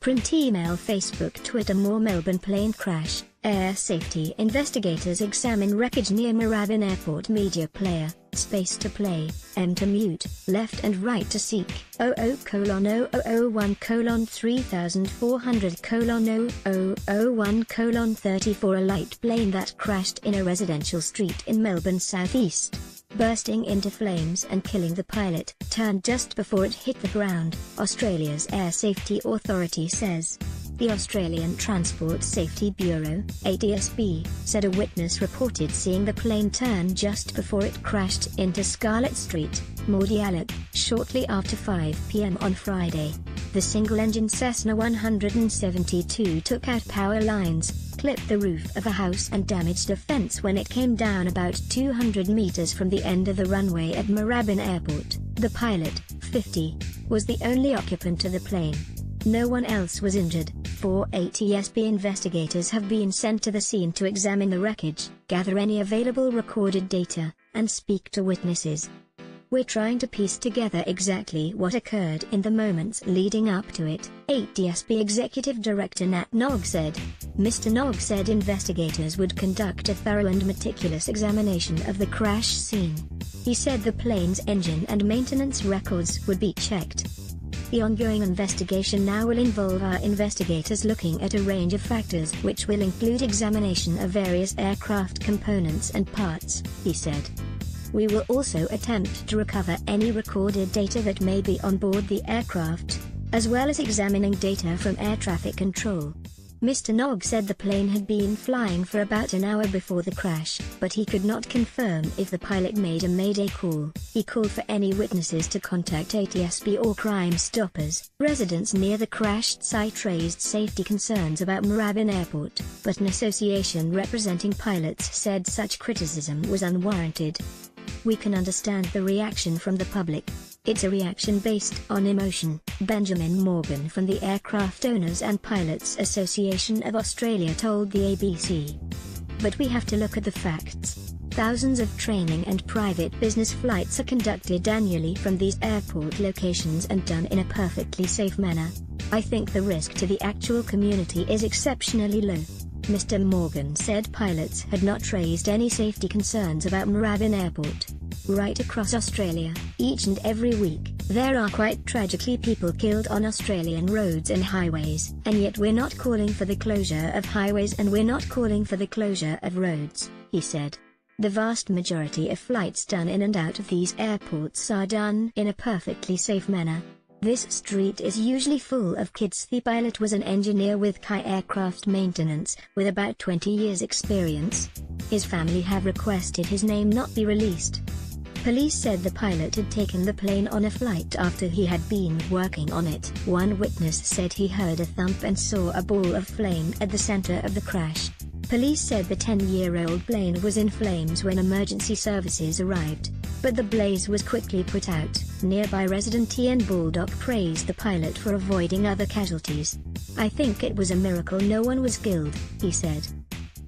Print email Facebook Twitter More Melbourne plane crash, air safety investigators examine wreckage near Moorabbin Airport media player, space to play, M to mute, left and right to seek, 00:001:3400:0001:34 a light plane that crashed in a residential street in Melbourne southeast, bursting into flames and killing the pilot, turned just before it hit the ground, Australia's Air Safety Authority says. The Australian Transport Safety Bureau, ATSB, said a witness reported seeing the plane turn just before it crashed into Scarlett Street, Moorabbin, shortly after 5 p.m. on Friday. The single-engine Cessna 172 took out power lines, clipped the roof of a house and damaged a fence when it came down about 200 meters from the end of the runway at Moorabbin Airport. The pilot, 50, was the only occupant of the plane. No one else was injured. 4 ATSB investigators have been sent to the scene to examine the wreckage, gather any available recorded data, and speak to witnesses. We're trying to piece together exactly what occurred in the moments leading up to it, ATSB Executive Director Nat Nog said. Mr. Nog said investigators would conduct a thorough and meticulous examination of the crash scene. He said the plane's engine and maintenance records would be checked. The ongoing investigation now will involve our investigators looking at a range of factors which will include examination of various aircraft components and parts, he said. We will also attempt to recover any recorded data that may be on board the aircraft, as well as examining data from air traffic control. Mr. Nog said the plane had been flying for about an hour before the crash, but he could not confirm if the pilot made a mayday call. He called for any witnesses to contact ATSB or Crime Stoppers. Residents near the crashed site raised safety concerns about Moorabbin Airport, but an association representing pilots said such criticism was unwarranted. We can understand the reaction from the public. It's a reaction based on emotion, Benjamin Morgan from the Aircraft Owners and Pilots Association of Australia told the ABC. But we have to look at the facts. Thousands of training and private business flights are conducted annually from these airport locations and done in a perfectly safe manner. I think the risk to the actual community is exceptionally low. Mr. Morgan said pilots had not raised any safety concerns about Moorabbin Airport. Right across Australia, each and every week, there are quite tragically people killed on Australian roads and highways, and yet we're not calling for the closure of highways and we're not calling for the closure of roads, he said. The vast majority of flights done in and out of these airports are done in a perfectly safe manner. This street is usually full of kids. The pilot was an engineer with Kai Aircraft Maintenance, with about 20 years experience. His family have requested his name not be released. Police said the pilot had taken the plane on a flight after he had been working on it. One witness said he heard a thump and saw a ball of flame at the center of the crash. Police said the 10-year-old plane was in flames when emergency services arrived, but the blaze was quickly put out. Nearby resident Ian Baldock praised the pilot for avoiding other casualties. I think it was a miracle no one was killed, he said.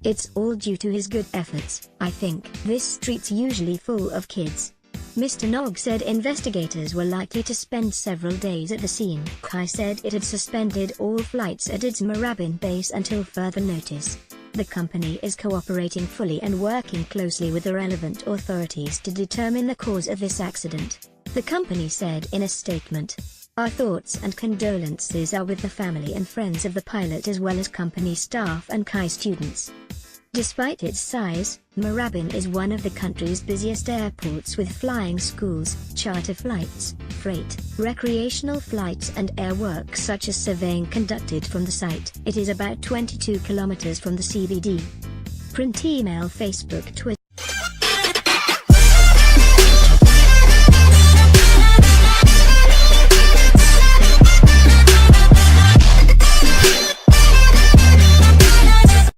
It's all due to his good efforts. I think this street's usually full of kids. Mr. Nog said investigators were likely to spend several days at the scene. Kai said it had suspended all flights at its Moorabbin base until further notice. The company is cooperating fully and working closely with the relevant authorities to determine the cause of this accident, the company said in a statement. Our thoughts and condolences are with the family and friends of the pilot as well as company staff and Kai students. Despite its size, Moorabbin is one of the country's busiest airports with flying schools, charter flights, freight, recreational flights and air work such as surveying conducted from the site. It is about 22 kilometers from the CBD. Print email Facebook Twitter